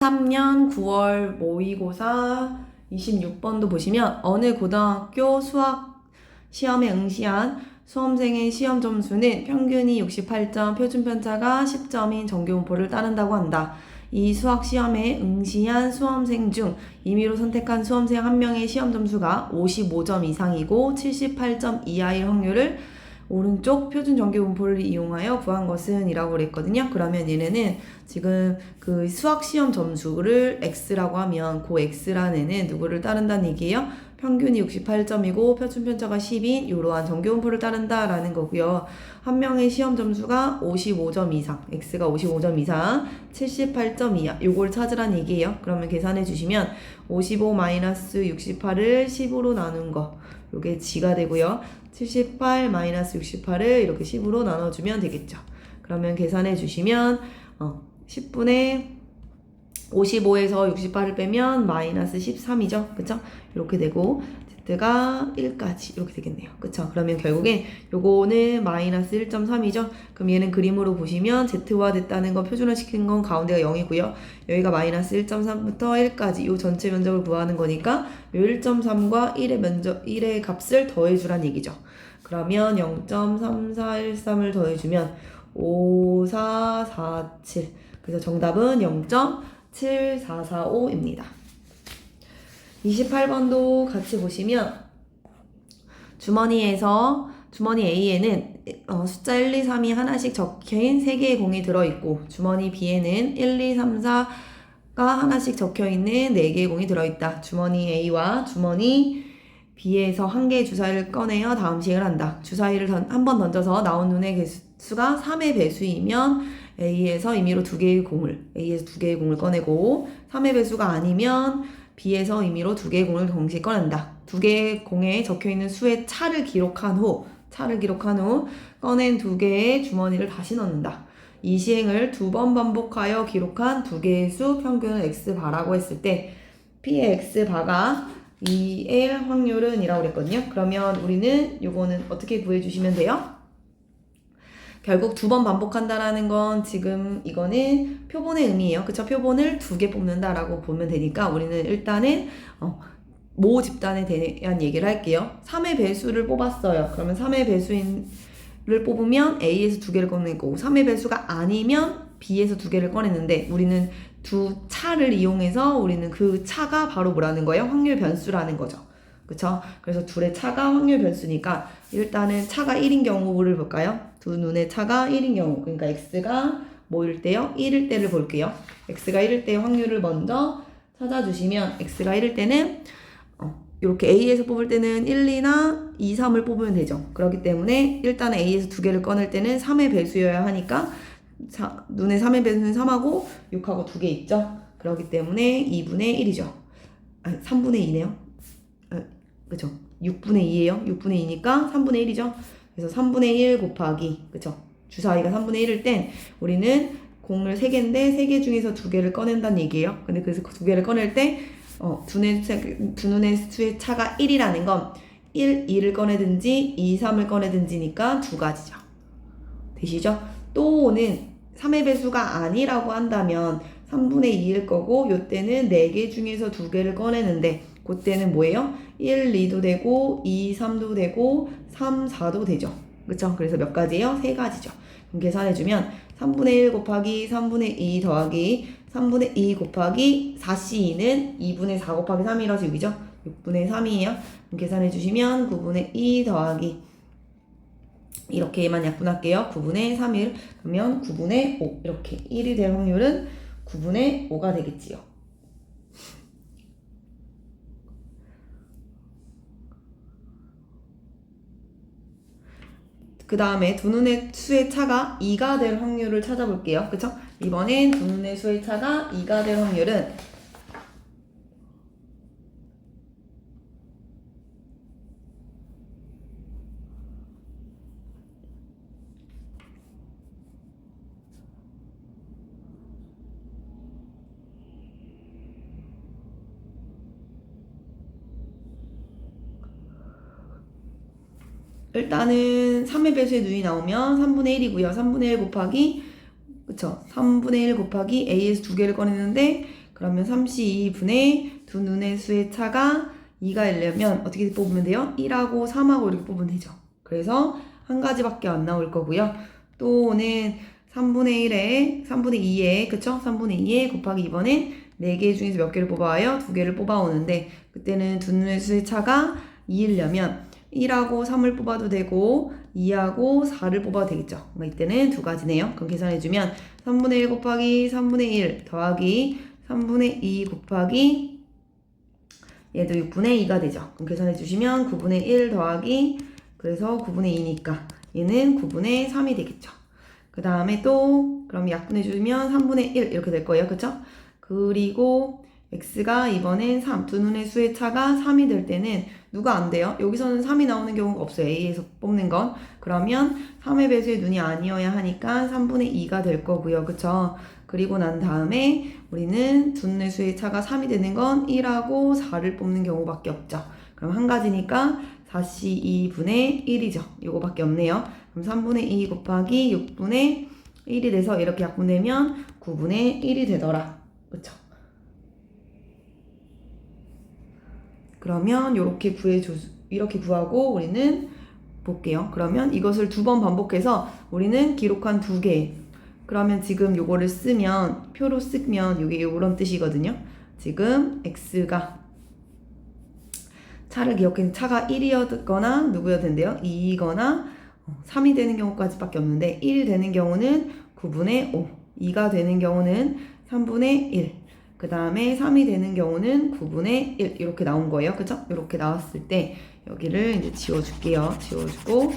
3년 9월 모의고사 26번도 보시면 어느 고등학교 수학 시험에 응시한 수험생의 시험 점수는 평균이 68점, 표준 편차가 10점인 정규분포를 따른다고 한다. 이 수학 시험에 응시한 수험생 중 임의로 선택한 수험생 한 명의 시험 점수가 55점 이상이고 78점 이하일 확률을 오른쪽 표준 정규분포를 이용하여 구한 것은 이라고 그랬거든요. 그러면 얘네는 지금 그 수학 시험 점수를 x라고 하면 그 x라는 애는 누구를 따른다는 얘기예요? 평균이 68점이고 표준 편차가 10인 이러한 정규분포를 따른다라는 거고요. 한 명의 시험 점수가 55점 이상, x가 55점 이상, 78점 이하 요걸 찾으라는 얘기예요. 그러면 계산해 주시면 55-68을 10으로 나눈 거 요게 g가 되고요. 78-68을 이렇게 10으로 나눠주면 되겠죠. 그러면 계산해 주시면 10분의 55에서 68을 빼면 마이너스 13이죠. 그쵸? 이렇게 되고 z가 1까지 이렇게 되겠네요. 그쵸? 그러면 결국에 요거는 마이너스 1.3이죠. 그럼 얘는 그림으로 보시면 z화 됐다는 거 표준화시킨 건 가운데가 0이고요. 여기가 마이너스 1.3부터 1까지 요 전체 면적을 구하는 거니까 요 1.3과 1의 값을 더해주란 얘기죠. 그러면 0.3413을 더해주면 5447. 그래서 정답은 0.7445입니다. 28번도 같이 보시면 주머니 A에는 숫자 1, 2, 3이 하나씩 적혀인 3개의 공이 들어있고 주머니 B에는 1, 2, 3, 4가 하나씩 적혀있는 4개의 공이 들어있다. 주머니 A와 주머니 B에서 한 개의 주사위를 꺼내어 다음 식을 한다. 주사위를 한 번 던져서 나온 눈의 개수가 3의 배수이면 A에서 임의로 2개의 공을 꺼내고 3의 배수가 아니면 B에서 임의로 2개의 공을 동시에 꺼낸다. 2개의 공에 적혀있는 수의 차를 기록한 후 꺼낸 2개의 주머니를 다시 넣는다. 이 시행을 2번 반복하여 기록한 2개의 수 평균을 x바라고 했을 때 P의 x바가 2의 확률은 이라고 그랬거든요. 그러면 우리는 요거는 어떻게 구해주시면 돼요? 결국 2번 반복한다라는 건 지금 이거는 표본의 의미예요. 그쵸? 표본을 2개 뽑는다라고 보면 되니까 우리는 일단은 모 집단에 대한 얘기를 할게요. 3의 배수를 뽑았어요. 그러면 3의 배수를 뽑으면 A에서 2개를 꺼낼 거고 3의 배수가 아니면 B에서 2개를 꺼냈는데 우리는 두 차를 이용해서 우리는 그 차가 바로 뭐라는 거예요? 확률 변수라는 거죠. 그쵸? 그래서 둘의 차가 확률 변수니까 일단은 차가 1인 경우를 볼까요? 두 눈의 차가 1인 경우 그러니까 x가 뭐일 때요? 1일 때를 볼게요. x가 1일 때의 확률을 먼저 찾아주시면 x가 1일 때는 이렇게 A에서 뽑을 때는 1, 2나 2, 3을 뽑으면 되죠. 그렇기 때문에 일단은 A에서 2개를 꺼낼 때는 3의 배수여야 하니까 눈의 3의 배수는 3하고 6하고 2개 있죠. 그렇기 때문에 2분의 1이죠. 아니 3분의 2네요. 그쵸? 6분의 2예요. 6분의 2니까 3분의 1이죠. 그래서 3분의 1 곱하기 그쵸? 주사위가 3분의 1일 땐 우리는 공을 3개인데 3개 중에서 2개를 꺼낸다는 얘기예요. 근데 그래서 2개를 꺼낼 때 두 눈의 수의 차가 1이라는 건 1, 2를 꺼내든지 2, 3을 꺼내든지니까 두 가지죠. 되시죠? 또는 3의 배수가 아니라고 한다면 3분의 2일 거고 요때는 4개 중에서 2개를 꺼내는데 그때는 뭐예요? 1, 2도 되고 2, 3도 되고 3, 4도 되죠. 그쵸? 그래서 몇 가지예요? 3가지죠. 그럼 계산해주면 3분의 1 곱하기 3분의 2 더하기 3분의 2 곱하기 4c는 2분의 4 곱하기 3이라서 6이죠? 6분의 3이에요. 그럼 계산해주시면 9분의 2 더하기 이렇게만 약분할게요. 9분의 3일 그러면 9분의 5 이렇게 1이 될 확률은 9분의 5가 되겠지요. 그 다음에 두 눈의 수의 차가 2가 될 확률을 찾아볼게요. 그쵸? 이번엔 두 눈의 수의 차가 2가 될 확률은 일단은 3의 배수의 눈이 나오면 3분의 1이고요. 3분의 1 곱하기 그쵸? 3분의 1 곱하기 A에서 2개를 꺼냈는데 그러면 32분의 두 눈의 수의 차가 2가 되려면 어떻게 뽑으면 돼요? 1하고 3하고 이렇게 뽑으면 되죠. 그래서 한 가지밖에 안 나올 거고요. 또는 3분의 1에 3분의 2에 그쵸? 3분의 2에 곱하기 이번엔 4개 중에서 몇 개를 뽑아와요? 2개를 뽑아오는데 그때는 두 눈의 수의 차가 2이려면 1하고 3을 뽑아도 되고 2하고 4를 뽑아도 되겠죠. 이때는 두 가지네요. 그럼 계산해주면 3분의 1 곱하기 3분의 1 더하기 3분의 2 곱하기 얘도 6분의 2가 되죠. 그럼 계산해주시면 9분의 1 더하기 그래서 9분의 2니까 얘는 9분의 3이 되겠죠. 그 다음에 또 그럼 약분해주면 3분의 1 이렇게 될 거예요. 그쵸? 그리고 x가 이번엔 3, 두 눈의 수의 차가 3이 될 때는 누가 안 돼요? 여기서는 3이 나오는 경우가 없어요. A에서 뽑는 건. 그러면 3의 배수의 눈이 아니어야 하니까 3분의 2가 될 거고요. 그쵸? 그리고 난 다음에 우리는 두 눈의 수의 차가 3이 되는 건 1하고 4를 뽑는 경우밖에 없죠. 그럼 한 가지니까 4c 2분의 1이죠. 요거밖에 없네요. 그럼 3분의 2 곱하기 6분의 1이 돼서 이렇게 약분되면 9분의 1이 되더라. 그쵸? 그러면 이렇게 구하고 우리는 볼게요. 그러면 이것을 두 번 반복해서 우리는 기록한 두 개. 그러면 지금 요거를 쓰면 표로 쓰면 이게 이런 뜻이거든요. 지금 x가 차를 기억해 차가 1이었거나 누구여야 된대요? 2이거나 3이 되는 경우까지밖에 없는데 1이 되는 경우는 9분의 5, 2가 되는 경우는 3분의 1, 그 다음에 3이 되는 경우는 9분의 1 이렇게 나온 거예요. 그쵸? 이렇게 나왔을 때 여기를 이제 지워줄게요. 지워주고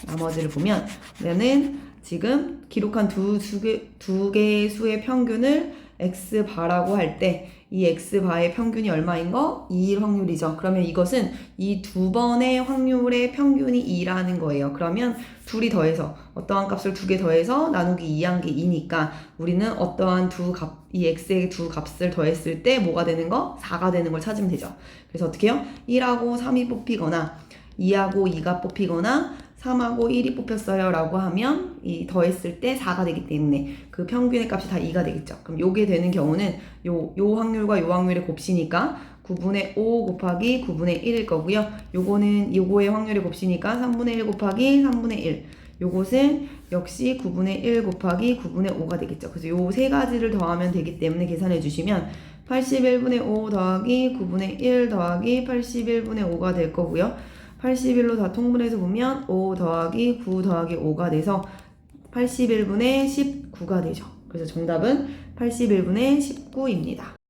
나머지를 보면 얘는 지금 기록한 두 개의 수의 평균을 x바라고 할 때 이 x바의 평균이 얼마인 거? 2일 확률이죠. 그러면 이것은 이 두 번의 확률의 평균이 2라는 거예요. 그러면 둘이 더해서 어떠한 값을 두 개 더해서 나누기 2한 게 2니까 우리는 어떠한 이 x의 두 값을 더했을 때 뭐가 되는 거? 4가 되는 걸 찾으면 되죠. 그래서 어떻게 해요? 1하고 3이 뽑히거나 2하고 2가 뽑히거나 3하고 1이 뽑혔어요 라고 하면 이 더했을 때 4가 되기 때문에 그 평균의 값이 다 2가 되겠죠. 그럼 요게 되는 경우는 요 확률과 요 확률의 곱시니까 9분의 5 곱하기 9분의 1일 거고요. 요거는 요거의 확률의 곱시니까 3분의 1 곱하기 3분의 1. 요것은 역시 9분의 1 곱하기 9분의 5가 되겠죠. 그래서 요 세 가지를 더하면 되기 때문에 계산해 주시면 81분의 5 더하기 9분의 1 더하기 81분의 5가 될 거고요. 81로 다 통분해서 보면 5 더하기 9 더하기 5가 돼서 81분의 19가 되죠. 그래서 정답은 81분의 19입니다.